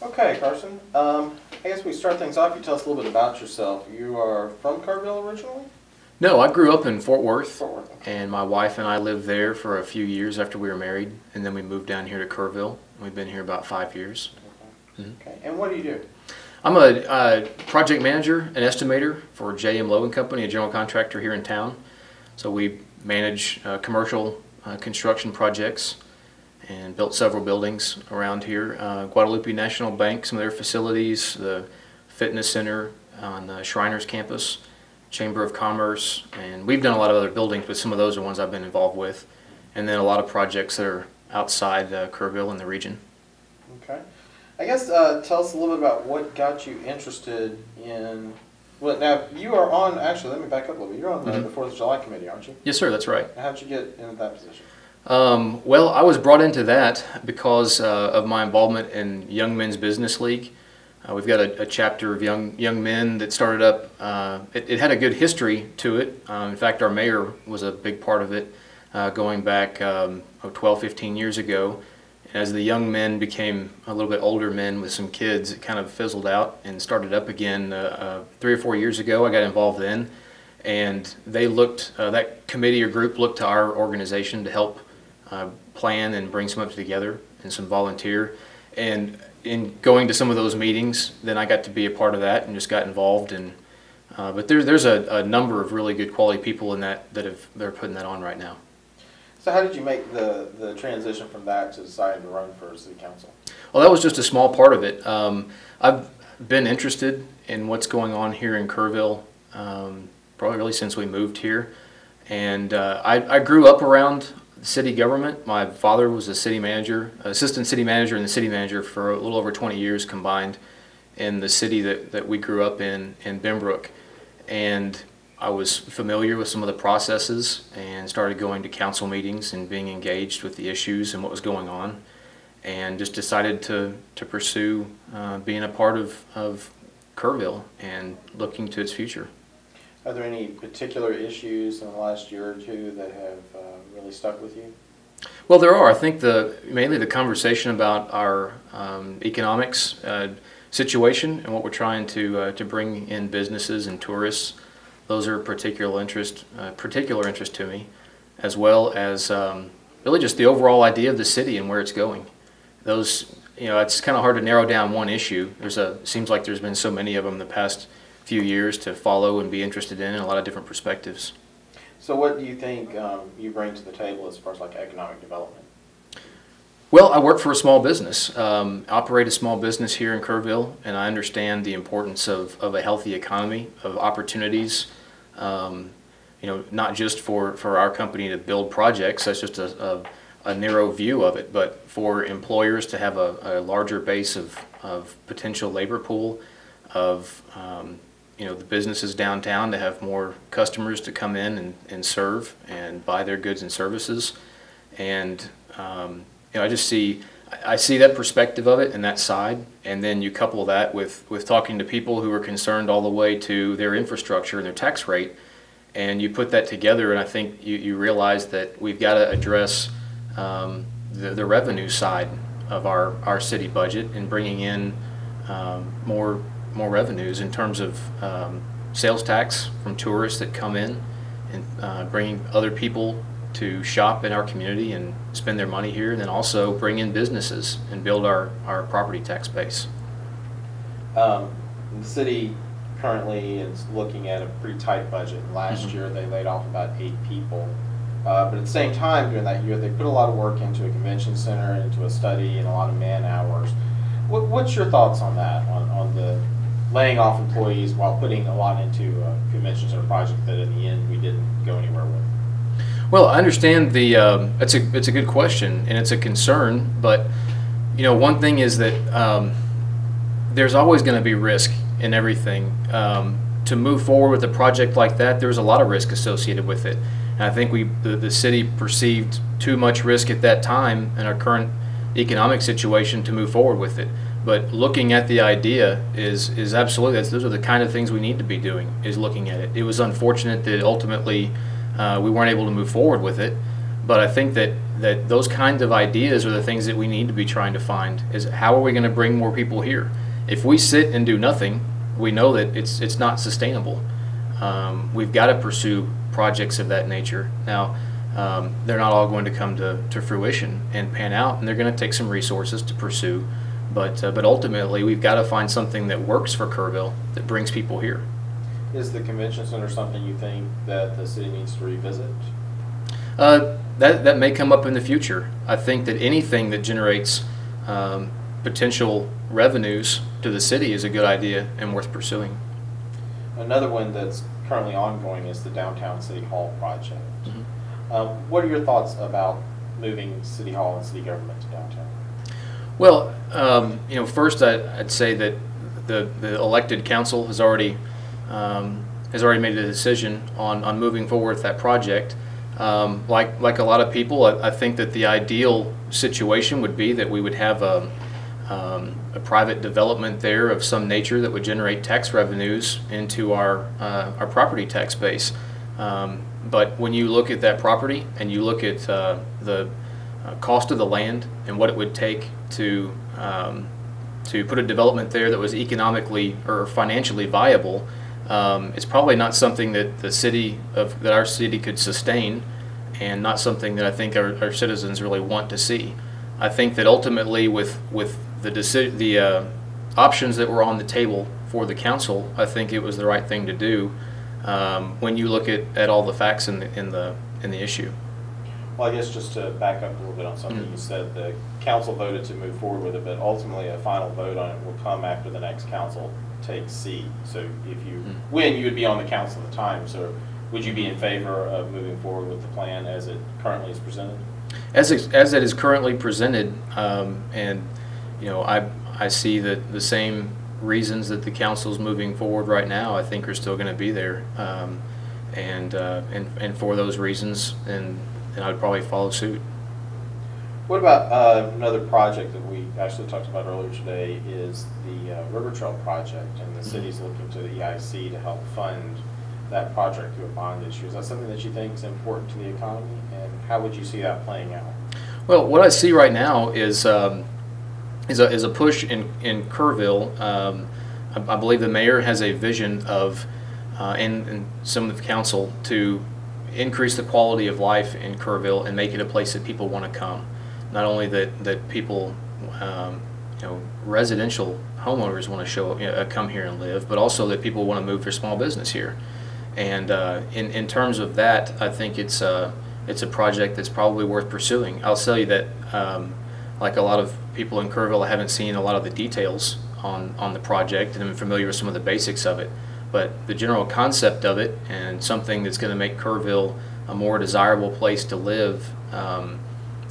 Okay, Carson. I guess we start things off. You tell us a little bit about yourself. You are from Kerrville originally? No, I grew up in Fort Worth, Fort Worth. Okay. and my wife and I lived there for a few years after we were married, and then we moved down here to Kerrville. We've been here about 5 years. Okay. Okay. And what do you do? I'm a project manager, an estimator for J.M. Lowe & Company, a general contractor here in town. So we manage commercial construction projects and built several buildings around here. Guadalupe National Bank, some of their facilities, the fitness center on the Shriners campus, Chamber of Commerce, and we've done a lot of other buildings, but some of those are ones I've been involved with. And then a lot of projects that are outside Kerrville and the region. Okay. I guess tell us a little bit about what got you interested in, well, now you are on, actually let me back up a little bit, you're on the 4th of July committee, aren't you? Yes, sir, that's right. How did you get into that position? Well, I was brought into that because of my involvement in Young Men's Business League. We've got a chapter of young men that started up. It had a good history to it. In fact, our mayor was a big part of it going back 12, 15 years ago. As the young men became a little bit older men with some kids, it kind of fizzled out and started up again 3 or 4 years ago. I got involved then, and they looked, that committee or group looked to our organization to help plan and bring some of it together and some volunteer. And in going to some of those meetings, then I got to be a part of that and just got involved. And but there's a number of really good quality people in that they're putting that on right now. So how did you make the transition from that to deciding to run for city council? Well, that was just a small part of it. I've been interested in what's going on here in Kerrville probably really since we moved here. And I grew up around city government. My father was a city manager, assistant city manager, and the city manager for a little over 20 years combined in the city that we grew up in Benbrook. And I was familiar with some of the processes and started going to council meetings and being engaged with the issues and what was going on, and just decided to pursue being a part of Kerrville and looking to its future. Are there any particular issues in the last year or two that have really stuck with you? Well, there are. I think mainly the conversation about our economics situation and what we're trying to bring in businesses and tourists. Those are particular interest to me, as well as really just the overall idea of the city and where it's going. Those, it's kind of hard to narrow down one issue. Seems like there's been so many of them the past few years to follow and be interested in a lot of different perspectives. So what do you think you bring to the table as far as like economic development? Well, I work for a small business, operate a small business here in Kerrville, and I understand the importance of a healthy economy, of opportunities, not just for our company to build projects, that's just a narrow view of it, but for employers to have a larger base of potential labor pool, of the businesses downtown to have more customers to come in and serve and buy their goods and services. And I see that perspective of it and that side, and then you couple that with talking to people who are concerned all the way to their infrastructure and their tax rate, and you put that together, and I think you realize that we've got to address the revenue side of our city budget and bringing in more revenues in terms of sales tax from tourists that come in, and bringing other people to shop in our community and spend their money here, and then also bring in businesses and build our property tax base. The city currently is looking at a pretty tight budget. Last year they laid off about 8 people, but at the same time during that year they put a lot of work into a convention center, into a study, and a lot of man hours. What's your thoughts on that, on the laying off employees while putting a lot into a convention center project that in the end we didn't go anywhere with? Well, I understand it's a good question and it's a concern, but one thing is that there's always going to be risk in everything. To move forward with a project like that, there's a lot of risk associated with it, and I think the city perceived too much risk at that time in our current economic situation to move forward with it. But looking at the idea is absolutely, those are the kind of things we need to be doing, is looking at it. It was unfortunate that ultimately we weren't able to move forward with it, But I think that those kinds of ideas are the things that we need to be trying to find, is how are we going to bring more people here? If we sit and do nothing, we know that it's not sustainable. We've got to pursue projects of that nature. Now, they're not all going to come to fruition and pan out, and they're going to take some resources to pursue. But ultimately, we've got to find something that works for Kerrville, that brings people here. Is the convention center something you think that the city needs to revisit? That may come up in the future. I think that anything that generates potential revenues to the city is a good idea and worth pursuing. Another one that's currently ongoing is the downtown city hall project. Mm-hmm. What are your thoughts about moving city hall and city government to downtown? Well, first I'd say that the elected council has already made a decision on moving forward with that project. Like a lot of people, I think that the ideal situation would be that we would have a private development there of some nature that would generate tax revenues into our property tax base. But when you look at that property and you look at the cost of the land and what it would take to put a development there that was economically or financially viable, it's probably not something that that our city could sustain, and not something that I think our citizens really want to see. I think that ultimately, with the options that were on the table for the council, I think it was the right thing to do when you look at all the facts in the issue. Well, I guess just to back up a little bit on something you said, the council voted to move forward with it, but ultimately a final vote on it will come after the next council takes seat. So if you win, you would be on the council at the time. So would you be in favor of moving forward with the plan as it currently is presented? As it is currently presented, and I see that the same reasons that the council's moving forward right now, I think, are still going to be there, and for those reasons, and I would probably follow suit. What about another project that we actually talked about earlier today is the River Trail project, and the city's looking to the EIC to help fund that project through a bond issue. Is that something that you think is important to the economy, and how would you see that playing out? Well, what I see right now is a push in Kerrville. I believe the mayor has a vision of, and some of the council, to increase the quality of life in Kerrville and make it a place that people want to come. Not only that people, residential homeowners want to come here and live, but also that people want to move their small business here. And in terms of that, I think it's a project that's probably worth pursuing. I'll tell you that, like a lot of people in Kerrville, I haven't seen a lot of the details on the project, and I'm familiar with some of the basics of it. But the general concept of it, and something that's going to make Kerrville a more desirable place to live,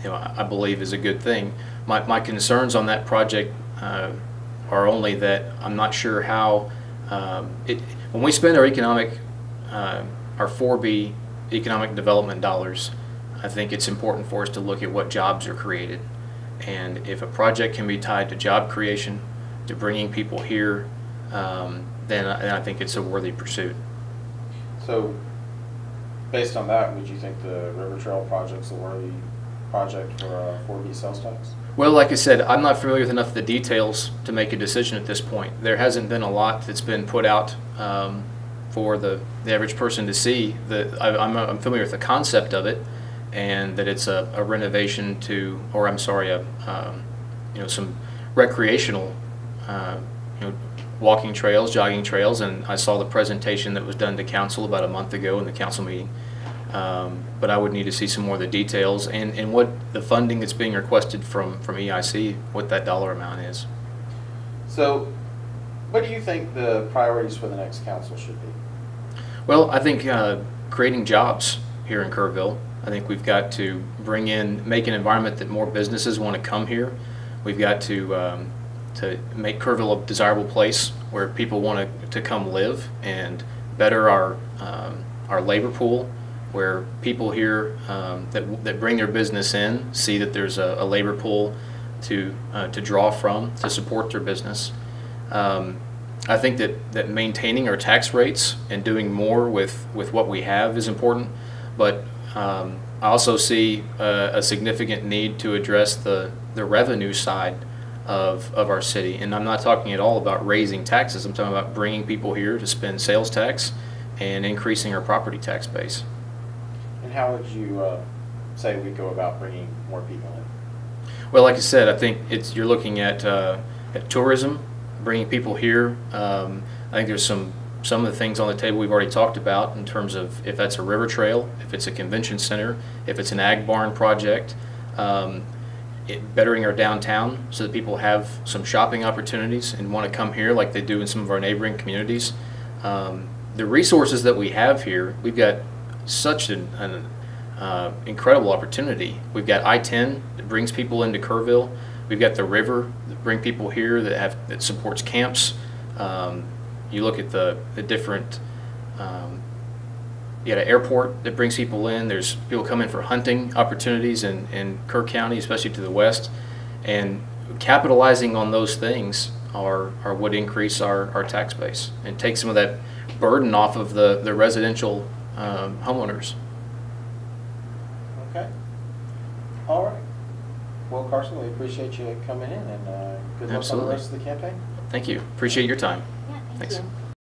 I believe is a good thing. My concerns on that project are only that I'm not sure how when we spend our 4B economic development dollars, I think it's important for us to look at what jobs are created. And if a project can be tied to job creation, to bringing people here, then I think it's a worthy pursuit. So, based on that, would you think the River Trail project's a worthy project for a 4B sales tax? Well, like I said, I'm not familiar with enough of the details to make a decision at this point. There hasn't been a lot that's been put out for the average person to see. I'm familiar with the concept of it, and that it's a renovation to, or I'm sorry, some recreational, walking trails, jogging trails, and I saw the presentation that was done to council about a month ago in the council meeting. But I would need to see some more of the details and what the funding that's being requested from EIC, what that dollar amount is. So, what do you think the priorities for the next council should be? Well, I think creating jobs here in Kerrville. I think we've got to make an environment that more businesses want to come here. We've got to make Kerrville a desirable place where people want to come live, and better our labor pool, where people here that bring their business in see that there's a labor pool to draw from to support their business. I think that maintaining our tax rates and doing more with what we have is important, but I also see a significant need to address the revenue side of our city. And I'm not talking at all about raising taxes. I'm talking about bringing people here to spend sales tax and increasing our property tax base. And how would you say we go about bringing more people in? Well, like I said, I think you're looking at tourism, bringing people here. I think there's some of the things on the table we've already talked about in terms of if that's a river trail, if it's a convention center, if it's an ag barn project, bettering our downtown so that people have some shopping opportunities and want to come here like they do in some of our neighboring communities. The resources that we have here, we've got such an incredible opportunity. We've got I-10 that brings people into Kerrville. We've got the river that bring people here that supports camps. You look at the different, you got an airport that brings people in. There's people come in for hunting opportunities in Kerr County, especially to the west. And capitalizing on those things are what increase our tax base and take some of that burden off of the residential homeowners. Okay. All right. Well, Carson, we appreciate you coming in, and good luck on the rest of the campaign. Thank you. Appreciate your time. Yeah, thank you.